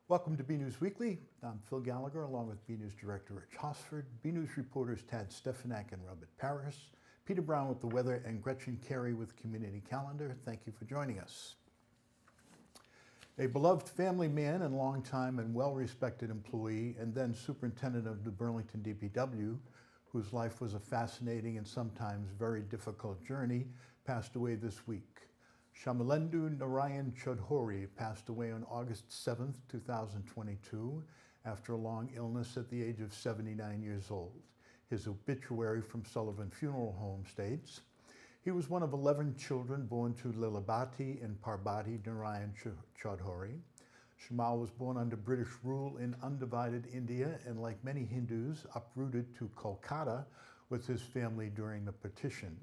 Welcome to BNEWS Weekly. I'm Phil Gallagher, along with BNEWS Director Rich Hosford, BNEWS reporters Tad Stefanak and Robert Paris, Peter Brown with the weather, and Gretchen Carey with Community Calendar. Thank you for joining us. A beloved family man and longtime and well-respected employee, and then superintendent of the Burlington DPW, whose life was a fascinating and sometimes very difficult journey, passed away this week. Shamalendu Narayan Chaudhuri passed away on August 7, 2022, after a long illness at the age of 79 years old. His obituary from Sullivan Funeral Home states, he was one of 11 children born to Lilabati and Parbati Narayan Chaudhuri. Shamal was born under British rule in undivided India and, like many Hindus, uprooted to Kolkata with his family during the partition.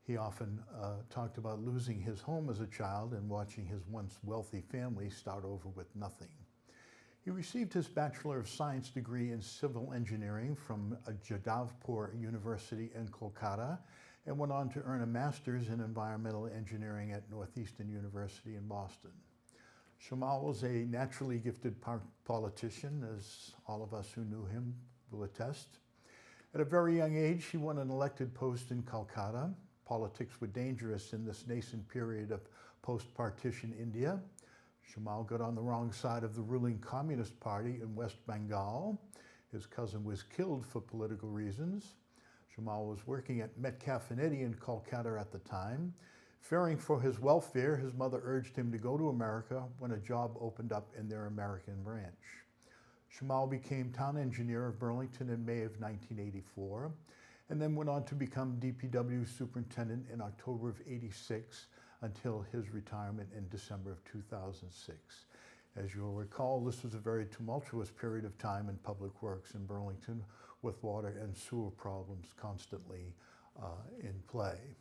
He often talked about losing his home as a child and watching his once wealthy family start over with nothing. He received his Bachelor of Science degree in Civil Engineering from Jadavpur University in Kolkata and went on to earn a Master's in Environmental Engineering at Northeastern University in Boston. Shamal was a naturally gifted politician, as all of us who knew him will attest. At a very young age, he won an elected post in Kolkata. Politics were dangerous in this nascent period of post-partition India. Shamal got on the wrong side of the ruling Communist Party in West Bengal. His cousin was killed for political reasons. Shamal was working at Metcalfe and Eddy in Kolkata at the time. Fearing for his welfare, his mother urged him to go to America when a job opened up in their American branch. Shamal became town engineer of Burlington in May of 1984. And then went on to become DPW superintendent in October of '86 until his retirement in December of 2006. As you'll recall, this was a very tumultuous period of time in public works in Burlington, with water and sewer problems constantly in play.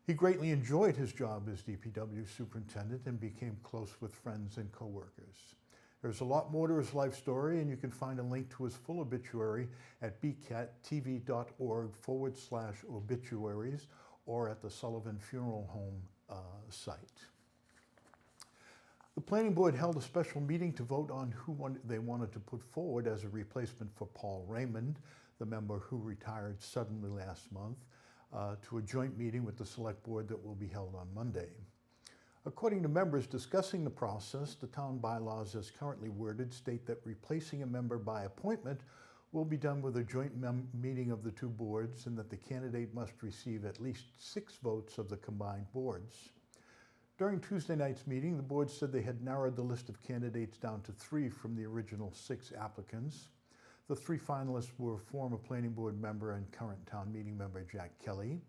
He greatly enjoyed his job as DPW superintendent and became close with friends and coworkers. There's a lot more to his life story, and you can find a link to his full obituary at bcattv.org/obituaries or at the Sullivan Funeral Home site. The Planning Board held a special meeting to vote on who they wanted to put forward as a replacement for Paul Raymond, the member who retired suddenly last month, to a joint meeting with the Select Board that will be held on Monday. According to members discussing the process, the town bylaws as currently worded state that replacing a member by appointment will be done with a joint meeting of the two boards and that the candidate must receive at least 6 votes of the combined boards. During Tuesday night's meeting, the board said they had narrowed the list of candidates down to 3 from the original 6 applicants. The 3 finalists were former planning board member and current town meeting member Jack Kelly,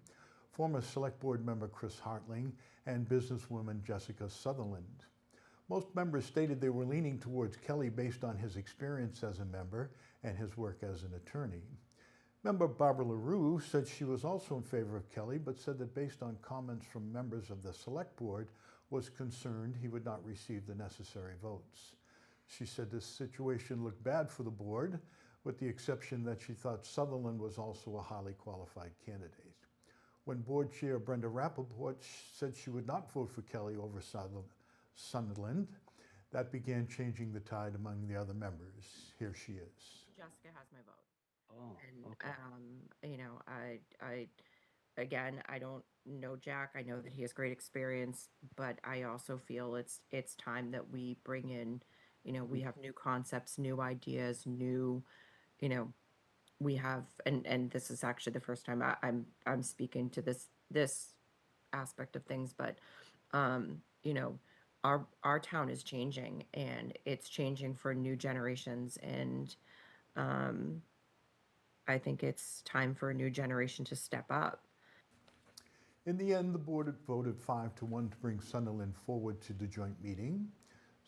former Select Board member Chris Hartling, and businesswoman Jessica Sutherland. Most members stated they were leaning towards Kelly based on his experience as a member and his work as an attorney. Member Barbara LaRue said she was also in favor of Kelly, but said that based on comments from members of the Select Board, was concerned he would not receive the necessary votes. She said this situation looked bad for the board, with the exception that she thought Sutherland was also a highly qualified candidate. When Board Chair Brenda Rappaport said she would not vote for Kelly over Sunderland, that began changing the tide among the other members. Here she is. Jessica has my vote. Oh, And, okay. I don't know Jack. I know that he has great experience, but I also feel it's time that we bring in, we have new concepts, new ideas, new, we have, and this is actually the first time I'm speaking to this aspect of things, but our town is changing, and it's changing for new generations, and I think it's time for a new generation to step up. In the end, the board voted 5-1 to bring Sunderland forward to the joint meeting.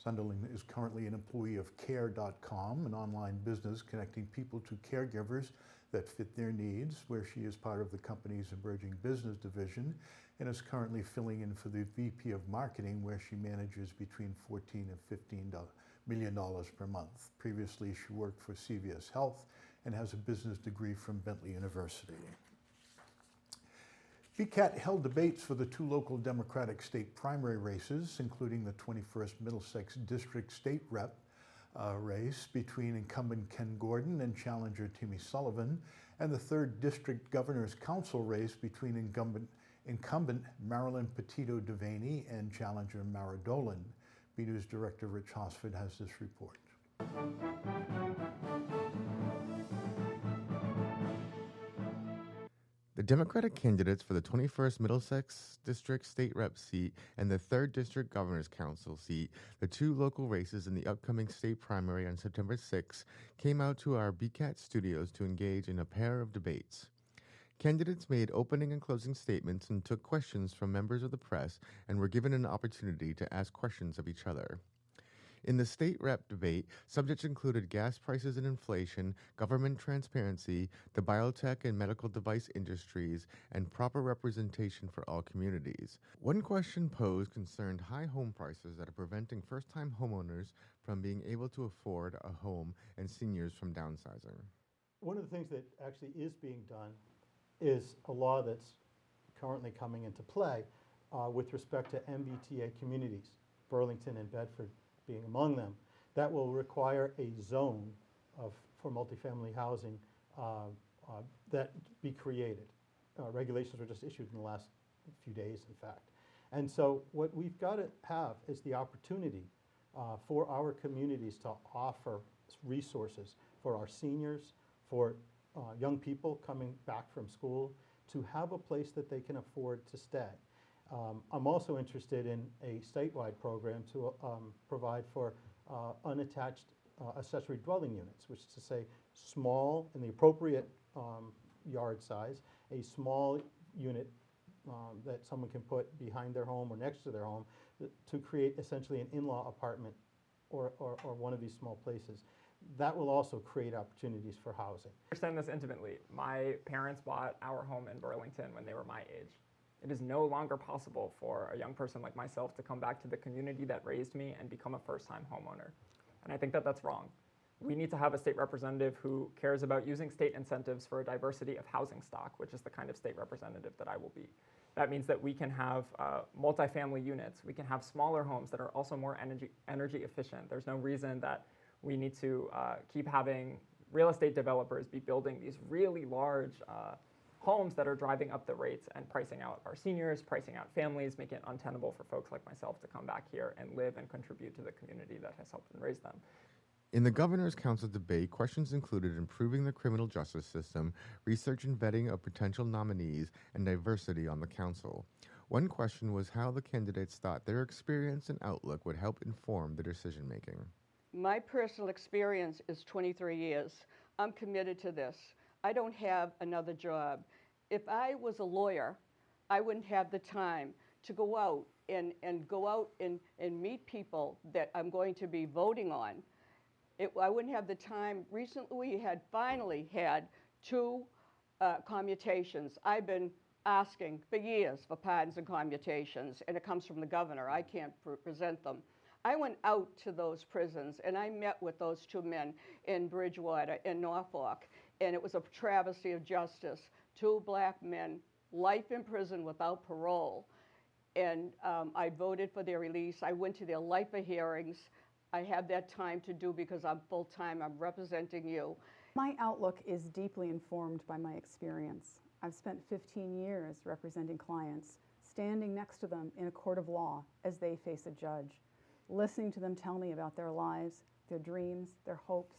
Sunderland is currently an employee of Care.com, an online business connecting people to caregivers that fit their needs, where she is part of the company's emerging business division and is currently filling in for the VP of Marketing, where she manages between $14 and $15 million per month. Previously, she worked for CVS Health and has a business degree from Bentley University. BCAT held debates for the 2 local Democratic state primary races, including the 21st Middlesex District State Rep race between incumbent Ken Gordon and challenger Timmy Sullivan, and the 3rd District Governor's Council race between incumbent Marilyn Petito Devaney and challenger Mara Dolan. BNews Director Rich Hosford has this report. The Democratic candidates for the 21st Middlesex District State Rep seat and the 3rd District Governor's Council seat, the 2 local races in the upcoming state primary on September 6, came out to our BCAT studios to engage in a pair of debates. Candidates made opening and closing statements and took questions from members of the press and were given an opportunity to ask questions of each other. In the state rep debate, subjects included gas prices and inflation, government transparency, the biotech and medical device industries, and proper representation for all communities. One question posed concerned high home prices that are preventing first-time homeowners from being able to afford a home and seniors from downsizing. One of the things that actually is being done is a law that's currently coming into play with respect to MBTA communities, Burlington and Bedford being among them, that will require a zone for multifamily housing that be created. Regulations were just issued in the last few days, in fact. And so what we've got to have is the opportunity for our communities to offer resources for our seniors, for young people coming back from school, to have a place that they can afford to stay. I'm also interested in a statewide program to provide for unattached accessory dwelling units, which is to say small in the appropriate yard size, a small unit that someone can put behind their home or next to their home to create essentially an in-law apartment or one of these small places. That will also create opportunities for housing. I understand this intimately. My parents bought our home in Burlington when they were my age. It is no longer possible for a young person like myself to come back to the community that raised me and become a first-time homeowner. And I think that that's wrong. We need to have a state representative who cares about using state incentives for a diversity of housing stock, which is the kind of state representative that I will be. That means that we can have multifamily units. We can have smaller homes that are also more energy efficient. There's no reason that we need to keep having real estate developers be building these really large homes that are driving up the rates and pricing out our seniors, pricing out families, making it untenable for folks like myself to come back here and live and contribute to the community that has helped and raised them. In the Governor's Council debate, questions included improving the criminal justice system, research and vetting of potential nominees, and diversity on the council. One question was how the candidates thought their experience and outlook would help inform the decision-making. My personal experience is 23 years. I'm committed to this. I don't have another job. If I was a lawyer, I wouldn't have the time to go out and meet people that I'm going to be voting on. I wouldn't have the time. Recently, we had finally had 2 commutations. I've been asking for years for pardons and commutations, and it comes from the governor. I can't present them. I went out to those prisons, and I met with those 2 men in Bridgewater and Norfolk, and it was a travesty of justice. 2 black men, life in prison without parole, and I voted for their release. I went to their LIPA hearings. I have that time to do because I'm full-time. I'm representing you. My outlook is deeply informed by my experience. I've spent 15 years representing clients, standing next to them in a court of law as they face a judge, listening to them tell me about their lives, their dreams, their hopes,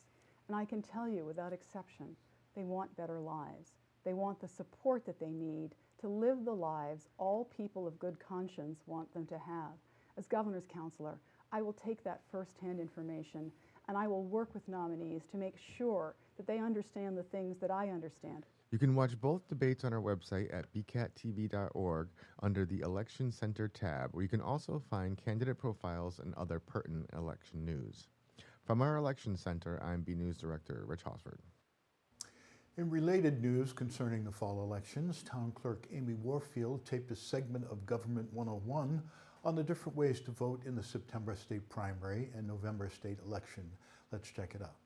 and I can tell you without exception, they want better lives. They want the support that they need to live the lives all people of good conscience want them to have. As governor's counselor, I will take that firsthand information and I will work with nominees to make sure that they understand the things that I understand. You can watch both debates on our website at bcattv.org under the Election Center tab, where you can also find candidate profiles and other pertinent election news. From our Election Center, I'm BNews Director Rich Hosford. In related news concerning the fall elections, Town Clerk Amy Warfield taped a segment of Government 101 on the different ways to vote in the September state primary and November state election. Let's check it out.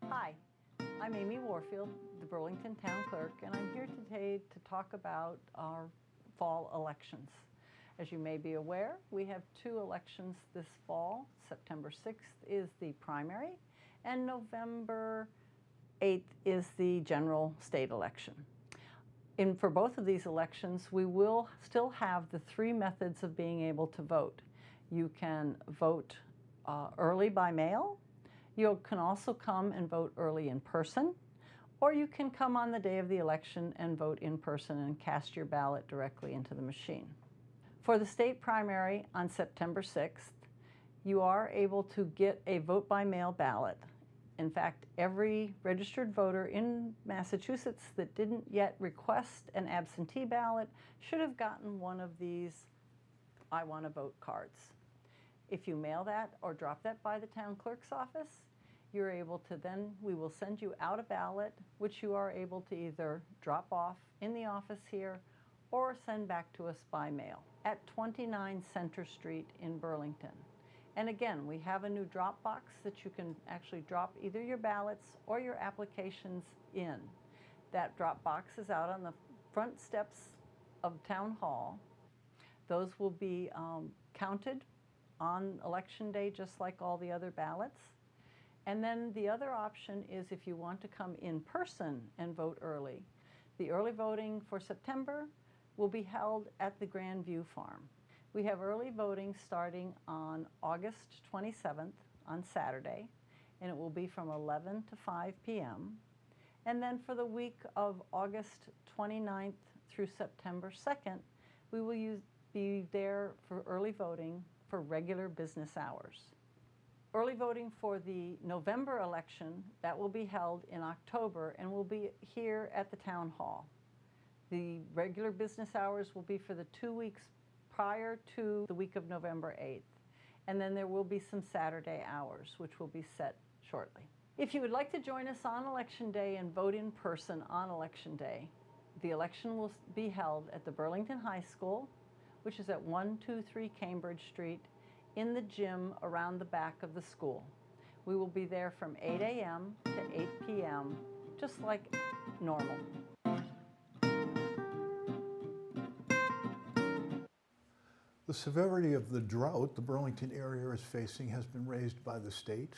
Hi, I'm Amy Warfield, the Burlington Town Clerk, and I'm here today to talk about our fall elections. As you may be aware, we have 2 elections this fall. September 6th is the primary, and November 8th is the general state election. For both of these elections, we will still have the 3 methods of being able to vote. You can vote early by mail, you can also come and vote early in person, or you can come on the day of the election and vote in person and cast your ballot directly into the machine. For the state primary on September 6th, you are able to get a vote by mail ballot. In fact, every registered voter in Massachusetts that didn't yet request an absentee ballot should have gotten one of these I Want to Vote cards. If you mail that or drop that by the town clerk's office, you're able to then, we will send you out a ballot, which you are able to either drop off in the office here or send back to us by mail at 29 Center Street in Burlington. And again, we have a new drop box that you can actually drop either your ballots or your applications in. That drop box is out on the front steps of Town Hall. Those will be counted on Election Day just like all the other ballots. And then the other option is if you want to come in person and vote early. The early voting for September will be held at the Grandview Farm. We have early voting starting on August 27th on Saturday, and it will be from 11 to 5 p.m. And then for the week of August 29th through September 2nd, we will be there for early voting for regular business hours. Early voting for the November election, that will be held in October and will be here at the Town Hall. The regular business hours will be for the 2 weeks prior to the week of November 8th. And then there will be some Saturday hours, which will be set shortly. If you would like to join us on Election Day and vote in person on Election Day, the election will be held at the Burlington High School, which is at 123 Cambridge Street, in the gym around the back of the school. We will be there from 8 a.m. to 8 p.m., just like normal. The severity of the drought the Burlington area is facing has been raised by the state.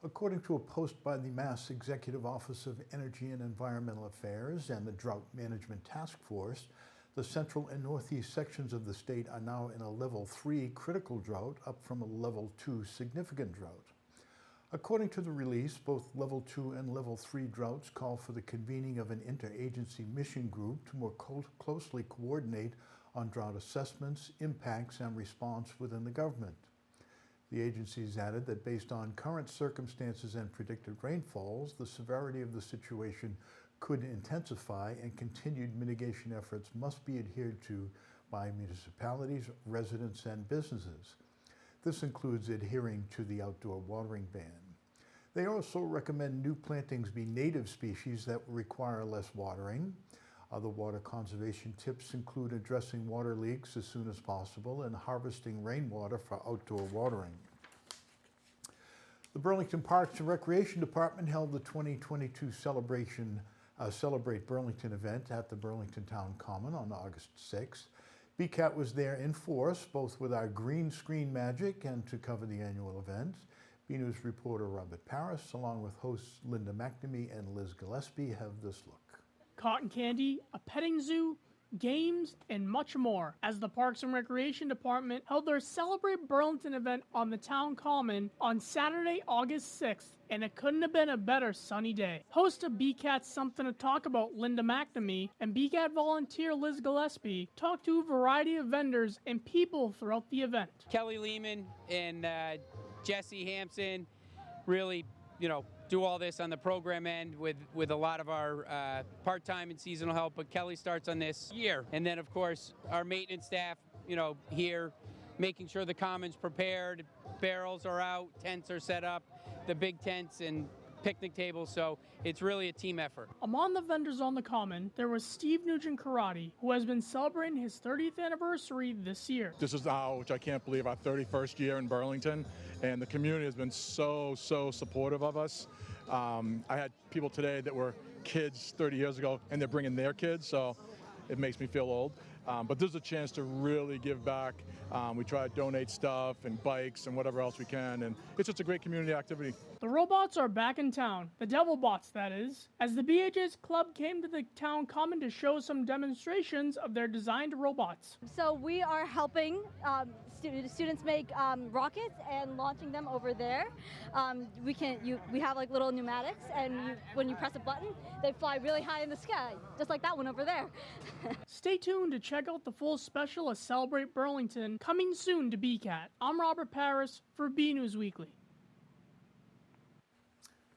According to a post by the Mass Executive Office of Energy and Environmental Affairs and the Drought Management Task Force, the central and northeast sections of the state are now in a level 3 critical drought, up from a level 2 significant drought. According to the release, both level 2 and level 3 droughts call for the convening of an interagency mission group to more closely coordinate on drought assessments, impacts, and response within the government. The agencies added that based on current circumstances and predicted rainfalls, the severity of the situation could intensify, and continued mitigation efforts must be adhered to by municipalities, residents, and businesses. This includes adhering to the outdoor watering ban. They also recommend new plantings be native species that require less watering. Other water conservation tips include addressing water leaks as soon as possible and harvesting rainwater for outdoor watering. The Burlington Parks and Recreation Department held the 2022 Celebrate Burlington event at the Burlington Town Common on August 6th. BCAT was there in force, both with our green screen magic and to cover the annual event. BNEWS reporter Robert Paris, along with hosts Linda McNamee and Liz Gillespie, have this look. Cotton candy, a petting zoo, games, and much more as the Parks and Recreation Department held their Celebrate Burlington event on the Town Common on Saturday, August 6th, and it couldn't have been a better sunny day. Host of BCAT's Something to Talk About, Linda McNamee, and BCAT volunteer Liz Gillespie talked to a variety of vendors and people throughout the event. Kelly Lehman and Jesse Hampson really, do all this on the program end with a lot of our part-time and seasonal help, but Kelly starts on this year. And then, of course, our maintenance staff, here, making sure the common's prepared, barrels are out, tents are set up, the big tents and picnic tables, so it's really a team effort. Among the vendors on the Common, there was Steve Nugent Karate, who has been celebrating his 30th anniversary this year. This is which I can't believe, our 31st year in Burlington, and the community has been so supportive of us. I had people today that were kids 30 years ago, and they're bringing their kids, so it makes me feel old. But there's a chance to really give back. We try to donate stuff and bikes and whatever else we can, and it's just a great community activity. The robots are back in town, the Devil Bots, that is, as the BHS Club came to the town common to show some demonstrations of their designed robots. So we are helping students make rockets and launching them over there. We have like little pneumatics, and when you press a button, they fly really high in the sky, just like that one over there. Stay tuned to check out the full special of Celebrate Burlington, coming soon to BCAT. I'm Robert Paris for BNEWS Weekly.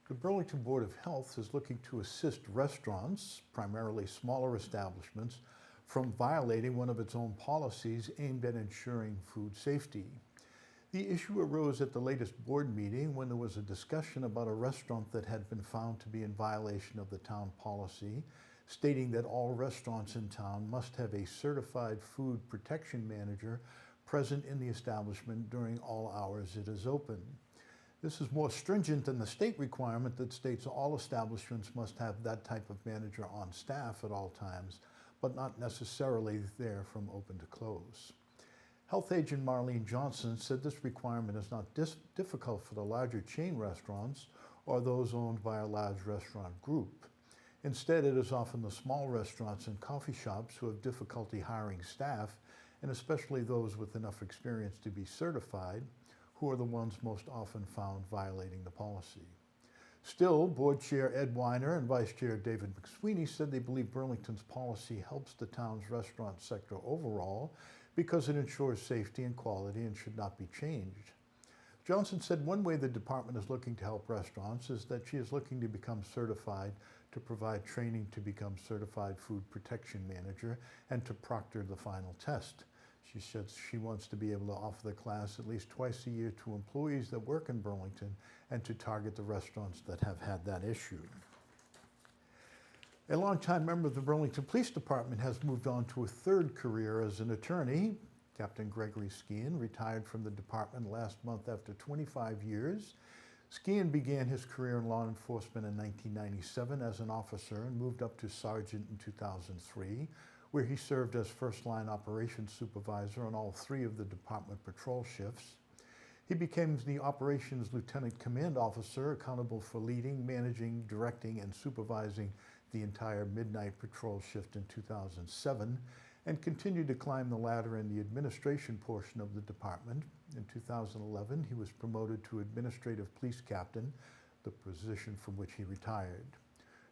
The Burlington Board of Health is looking to assist restaurants, primarily smaller establishments, from violating one of its own policies aimed at ensuring food safety. The issue arose at the latest board meeting when there was a discussion about a restaurant that had been found to be in violation of the town policy, stating that all restaurants in town must have a certified food protection manager present in the establishment during all hours it is open. This is more stringent than the state requirement that states all establishments must have that type of manager on staff at all times, but not necessarily there from open to close. Health agent Marlene Johnson said this requirement is not difficult for the larger chain restaurants or those owned by a large restaurant group. Instead, it is often the small restaurants and coffee shops who have difficulty hiring staff, and especially those with enough experience to be certified, who are the ones most often found violating the policy. Still, Board Chair Ed Weiner and Vice Chair David McSweeney said they believe Burlington's policy helps the town's restaurant sector overall because it ensures safety and quality and should not be changed. Johnson said one way the department is looking to help restaurants is that she is looking to become certified, to provide training to become certified food protection manager, and to proctor the final test. She said she wants to be able to offer the class at least twice a year to employees that work in Burlington and to target the restaurants that have had that issue. A longtime member of the Burlington Police Department has moved on to a third career as an attorney. Captain Gregory Skean retired from the department last month after 25 years. Skean began his career in law enforcement in 1997 as an officer and moved up to sergeant in 2003, where he served as first-line operations supervisor on all three of the department patrol shifts. He became the operations lieutenant command officer accountable for leading, managing, directing, and supervising the entire midnight patrol shift in 2007, and continued to climb the ladder in the administration portion of the department. In 2011, he was promoted to administrative police captain, the position from which he retired.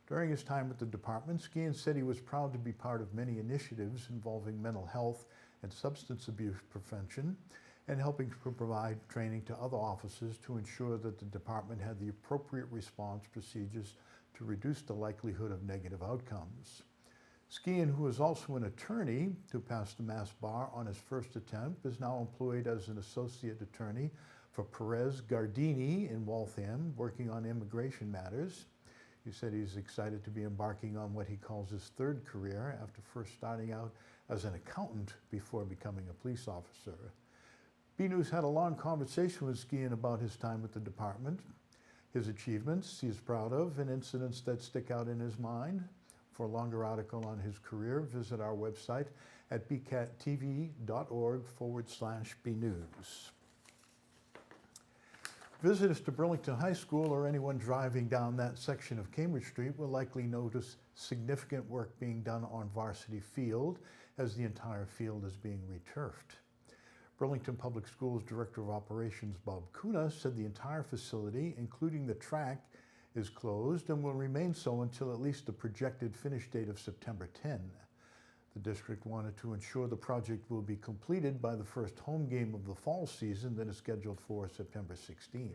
During his time with the department, Skean said he was proud to be part of many initiatives involving mental health and substance abuse prevention, and helping to provide training to other officers to ensure that the department had the appropriate response procedures to reduce the likelihood of negative outcomes. Skean, who is also an attorney who passed the Mass Bar on his first attempt, is now employed as an associate attorney for Perez Gardini in Waltham, working on immigration matters. He said he's excited to be embarking on what he calls his third career after first starting out as an accountant before becoming a police officer. BNews had a long conversation with Skean about his time with the department, his achievements he is proud of, and incidents that stick out in his mind. For a longer article on his career, visit our website at bcattv.org/bnews. Visitors to Burlington High School or anyone driving down that section of Cambridge Street will likely notice significant work being done on Varsity Field as the entire field is being returfed. Burlington Public Schools Director of Operations Bob Kuna said the entire facility, including the track, is closed and will remain so until at least the projected finish date of September 10. The district wanted to ensure the project will be completed by the first home game of the fall season that is scheduled for September 16.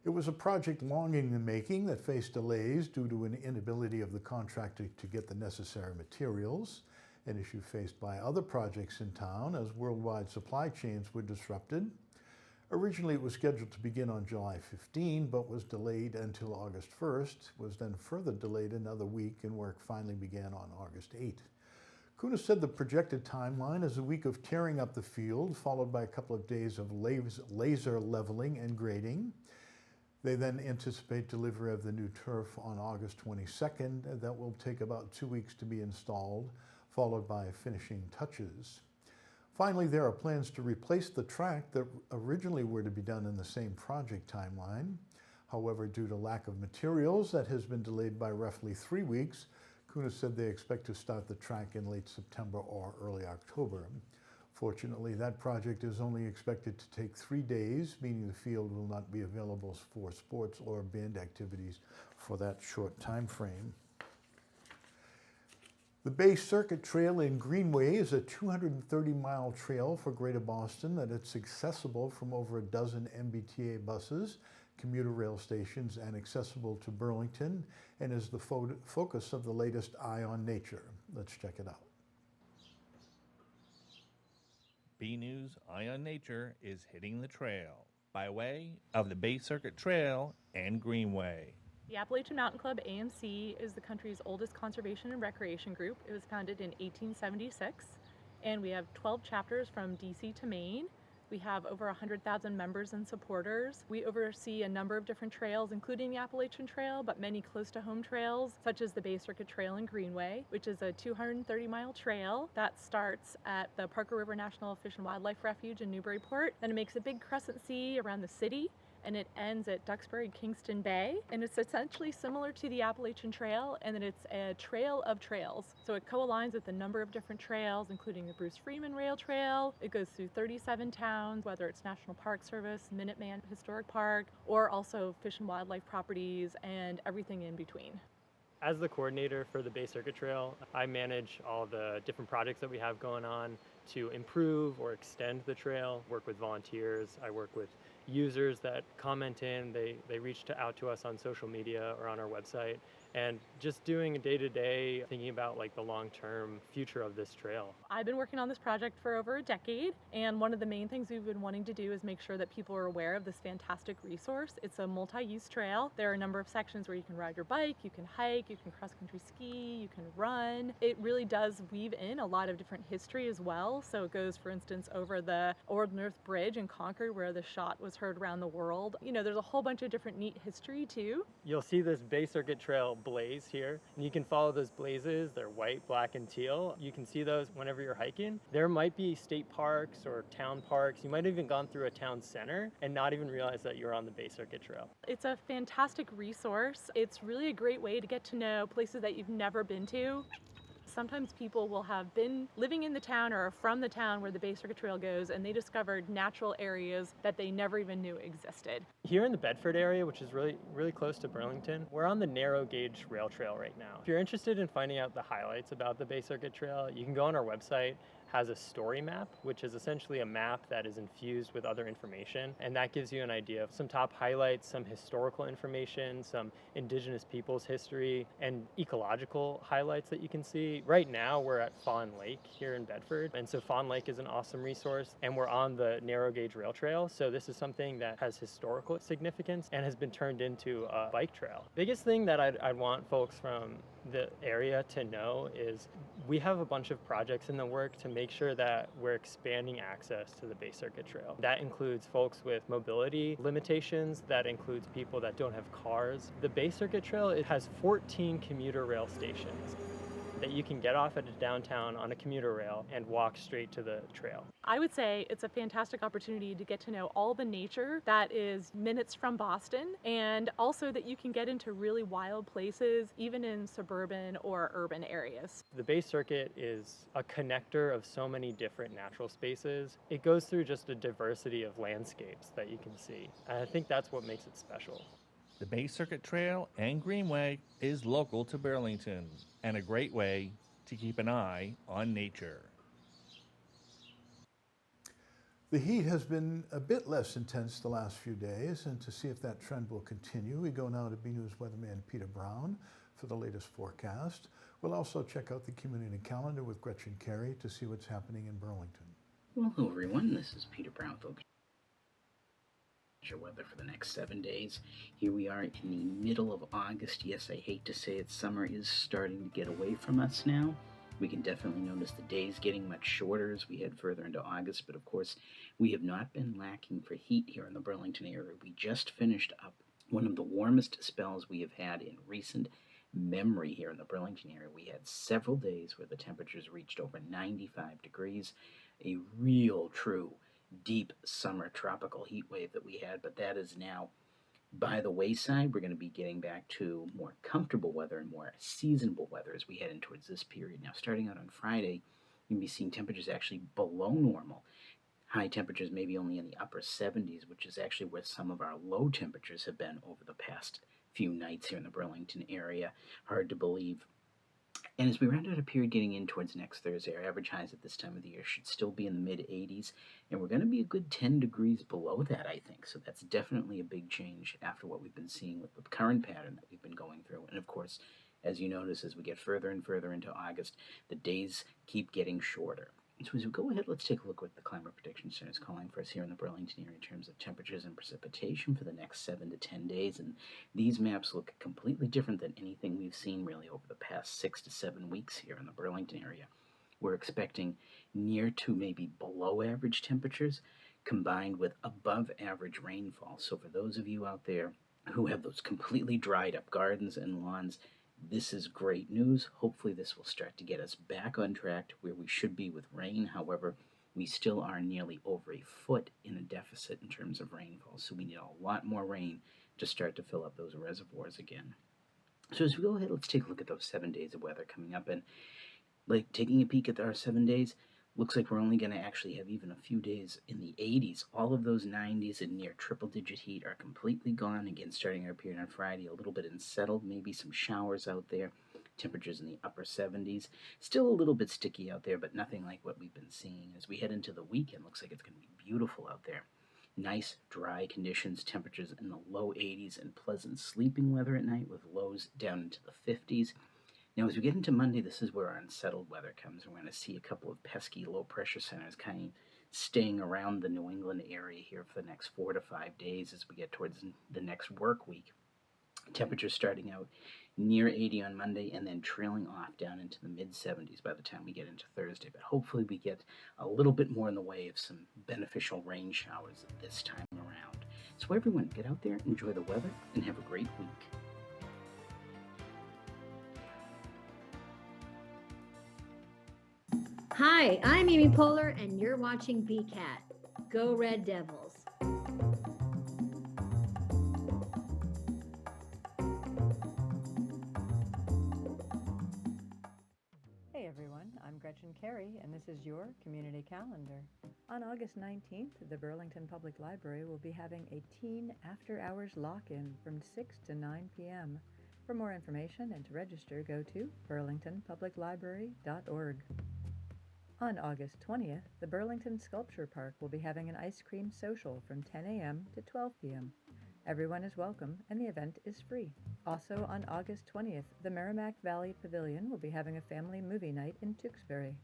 It was a project long in the making that faced delays due to an inability of the contractor to get the necessary materials, an issue faced by other projects in town as worldwide supply chains were disrupted. Originally, it was scheduled to begin on July 15, but was delayed until August 1st, was then further delayed another week, and work finally began on August 8. Kuna said the projected timeline is a week of tearing up the field, followed by a couple of days of laser leveling and grading. They then anticipate delivery of the new turf on August 22nd. That will take about 2 weeks to be installed, followed by finishing touches. Finally, there are plans to replace the track that originally were to be done in the same project timeline. However, due to lack of materials, that has been delayed by roughly 3 weeks. Kuna said they expect to start the track in late September or early October. Fortunately, that project is only expected to take 3 days, meaning the field will not be available for sports or band activities for that short time frame. The Bay Circuit Trail in Greenway is a 230-mile trail for Greater Boston that it's accessible from over a dozen MBTA buses, commuter rail stations, and accessible to Burlington, and is the focus of the latest Eye on Nature. Let's check it out. BNEWS Eye on Nature is hitting the trail by way of the Bay Circuit Trail and Greenway. The Appalachian Mountain Club AMC is the country's oldest conservation and recreation group. It was founded in 1876, and we have 12 chapters from DC to Maine. We have over 100,000 members and supporters. We oversee a number of different trails, including the Appalachian Trail, but many close-to-home trails, such as the Bay Circuit Trail in Greenway, which is a 230-mile trail that starts at the Parker River National Fish and Wildlife Refuge in Newburyport. Then it makes a big crescent C around the city, and it ends at Duxbury-Kingston Bay. And it's essentially similar to the Appalachian Trail, and that it's a trail of trails. So it co-aligns with a number of different trails, including the Bruce Freeman Rail Trail. It goes through 37 towns, whether it's National Park Service, Minuteman Historic Park, or also fish and wildlife properties, and everything in between. As the coordinator for the Bay Circuit Trail, I manage all the different projects that we have going on to improve or extend the trail, work with volunteers. I work with users that comment in, they reach out to us on social media or on our website, and just doing a day-to-day, thinking about like the long-term future of this trail. I've been working on this project for over a decade, and one of the main things we've been wanting to do is make sure that people are aware of this fantastic resource. It's a multi-use trail. There are a number of sections where you can ride your bike, you can hike, you can cross-country ski, you can run. It really does weave in a lot of different history as well. So it goes, for instance, over the Old North Bridge in Concord, where the shot was heard around the world. You know, there's a whole bunch of different neat history too. You'll see this Bay Circuit Trail blaze here, and you can follow those blazes. They're white, black, and teal. You can see those whenever you're hiking. There might be state parks or town parks. You might have even gone through a town center and not even realize that you're on the Bay Circuit Trail. It's a fantastic resource. It's really a great way to get to know places that you've never been to. Sometimes people will have been living in the town or from the town where the Bay Circuit Trail goes, and they discovered natural areas that they never even knew existed. Here in the Bedford area, which is really close to Burlington, we're on the narrow gauge rail trail right now. If you're interested in finding out the highlights about the Bay Circuit Trail, you can go on our website. Has a story map, which is essentially a map that is infused with other information, and that gives you an idea of some top highlights, some historical information, some indigenous peoples history, and ecological highlights that you can see. Right now we're at Fawn Lake here in Bedford, and so Fawn Lake is an awesome resource, and we're on the narrow gauge rail trail, so this is something that has historical significance and has been turned into a bike trail. Biggest thing that I'd want folks from the area to know is we have a bunch of projects in the work to make sure that we're expanding access to the Bay Circuit Trail. That includes folks with mobility limitations, that includes people that don't have cars. The Bay Circuit Trail, it has 14 commuter rail stations that you can get off at a downtown on a commuter rail and walk straight to the trail. I would say it's a fantastic opportunity to get to know all the nature that is minutes from Boston, and also that you can get into really wild places, even in suburban or urban areas. The Bay Circuit is a connector of so many different natural spaces. It goes through just a diversity of landscapes that you can see. And I think that's what makes it special. The Bay Circuit Trail and Greenway is local to Burlington and a great way to keep an eye on nature. The heat has been a bit less intense the last few days, and to see if that trend will continue, we go now to BNews weatherman Peter Brown for the latest forecast. We'll also check out the community calendar with Gretchen Carey to see what's happening in Burlington. Well, hello everyone, this is Peter Brown with your weather for the next 7 days. Here we are in the middle of August. Yes, I hate to say it, summer is starting to get away from us now. We can definitely notice the days getting much shorter as we head further into August, but of course, we have not been lacking for heat here in the Burlington area. We just finished up one of the warmest spells we have had in recent memory here in the Burlington area. We had several days where the temperatures reached over 95 degrees, a real, true, deep summer tropical heat wave that we had, but that is now by the wayside. We're going to be getting back to more comfortable weather and more seasonable weather as we head in towards this period. Now, starting out on Friday, you're going to be seeing temperatures actually below normal. High temperatures maybe only in the upper 70s, which is actually where some of our low temperatures have been over the past few nights here in the Burlington area. Hard to believe. And as we round out a period getting in towards next Thursday, our average highs at this time of the year should still be in the mid-80s, and we're going to be a good 10 degrees below that, I think. So that's definitely a big change after what we've been seeing with the current pattern that we've been going through. And of course, as you notice, as we get further and further into August, the days keep getting shorter. So as we go ahead, let's take a look at what the Climate Prediction Center is calling for us here in the Burlington area in terms of temperatures and precipitation for the next 7 to 10 days. And these maps look completely different than anything we've seen really over the past 6 to 7 weeks here in the Burlington area. We're expecting near to maybe below average temperatures combined with above average rainfall. So for those of you out there who have those completely dried up gardens and lawns, this is great news. Hopefully this will start to get us back on track to where we should be with rain. However, we still are nearly over a foot in a deficit in terms of rainfall. So we need a lot more rain to start to fill up those reservoirs again. So as we go ahead, let's take a look at those 7 days of weather coming up. And like taking a peek at our 7 days, looks like we're only going to actually have even a few days in the 80s. All of those 90s and near triple-digit heat are completely gone. Again, starting our period on Friday, a little bit unsettled, maybe some showers out there. Temperatures in the upper 70s. Still a little bit sticky out there, but nothing like what we've been seeing. As we head into the weekend, looks like it's going to be beautiful out there. Nice, dry conditions, temperatures in the low 80s, and pleasant sleeping weather at night with lows down into the 50s. Now, as we get into Monday, this is where our unsettled weather comes. We're going to see a couple of pesky low-pressure centers kind of staying around the New England area here for the next 4 to 5 days as we get towards the next work week. Temperatures starting out near 80 on Monday and then trailing off down into the mid-70s by the time we get into Thursday. But hopefully we get a little bit more in the way of some beneficial rain showers this time around. So everyone, get out there, enjoy the weather, and have a great week. Hi, I'm Amy Poehler, and you're watching BCAT. Go Red Devils. Hey everyone, I'm Gretchen Carey, and this is your community calendar. On August 19th, the Burlington Public Library will be having a teen after-hours lock-in from 6 to 9 p.m. For more information and to register, go to burlingtonpubliclibrary.org. On August 20th, the Burlington Sculpture Park will be having an ice cream social from 10 a.m. to 12 p.m. Everyone is welcome, and the event is free. Also on August 20th, the Merrimack Valley Pavilion will be having a family movie night in Tewksbury.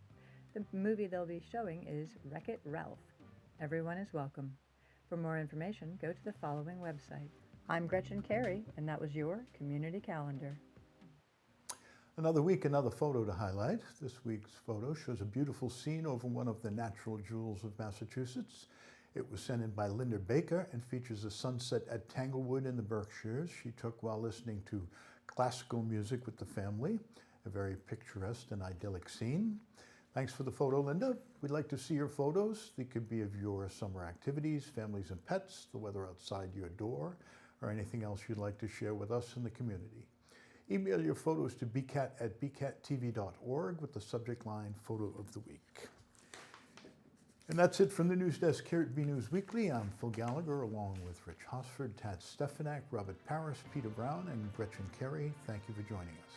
The movie they'll be showing is Wreck-It Ralph. Everyone is welcome. For more information, go to the following website. I'm Gretchen Carey, and that was your community calendar. Another week, another photo to highlight. This week's photo shows a beautiful scene over one of the natural jewels of Massachusetts. It was sent in by Linda Baker and features a sunset at Tanglewood in the Berkshires she took while listening to classical music with the family. A very picturesque and idyllic scene. Thanks for the photo, Linda. We'd like to see your photos. They could be of your summer activities, families and pets, the weather outside your door, or anything else you'd like to share with us in the community. Email your photos to bcat@bcattv.org with the subject line Photo of the Week. And that's it from the news desk here at BNEWS Weekly. I'm Phil Gallagher along with Rich Hosford, Tad Stefanak, Robert Paris, Peter Brown, and Gretchen Carey. Thank you for joining us.